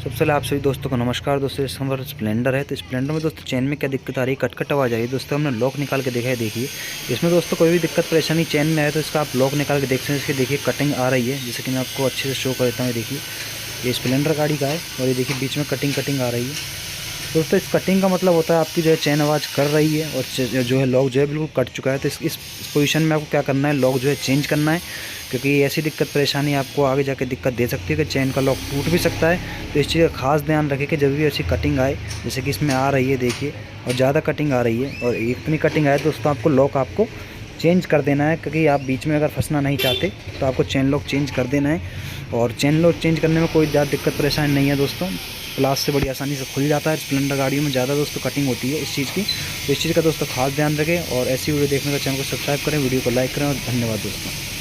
सबसे पहले आप सभी दोस्तों को नमस्कार। दोस्तों इस हमारा स्प्लेंडर है, तो स्प्लेंडर में दोस्तों चेन में क्या दिक्कत आ रही है, कट आवाज़ आ रही है। दोस्तों हमने लॉक निकाल के देखा है, देखिए इसमें दोस्तों कोई भी दिक्कत परेशानी चेन में है तो इसका आप लॉक निकाल के देख सकते हैं। इसकी देखिए कटिंग आ रही है, जैसे कि मैं आपको अच्छे से शो कर देता हूँ। देखिए ये स्प्लेंडर गाड़ी का है और ये देखिए बीच में कटिंग आ रही है। दोस्तों इस कटिंग का मतलब होता है आपकी जो है चेन आवाज़ कर रही है और जो है लॉक जो है बिल्कुल कट चुका है। तो इस पोजीशन में आपको क्या करना है, लॉक जो है चेंज करना है, क्योंकि ऐसी दिक्कत परेशानी आपको आगे जाके दिक्कत दे सकती है कि चेन का लॉक टूट भी सकता है। तो इस चीज़ का खास ध्यान रखें कि जब भी ऐसी कटिंग आए, जैसे कि इसमें आ रही है देखिए, और ज़्यादा कटिंग आ रही है और इतनी कटिंग आए दोस्तों आपको लॉक आपको चेंज कर देना है, क्योंकि आप बीच में अगर फंसना नहीं चाहते तो आपको चेन लॉक चेंज कर देना है। और चेन लॉक चेंज करने में कोई ज़्यादा दिक्कत परेशानी नहीं है दोस्तों, प्लास से बड़ी आसानी से खुल जाता है। स्प्लेंडर गाड़ियों में ज़्यादा दोस्तों कटिंग होती है इस चीज़ की, तो इस चीज़ का दोस्तों खास ध्यान रखें। और ऐसी वीडियो देखने का चैनल को सब्सक्राइब करें, वीडियो को लाइक करें और धन्यवाद दोस्तों।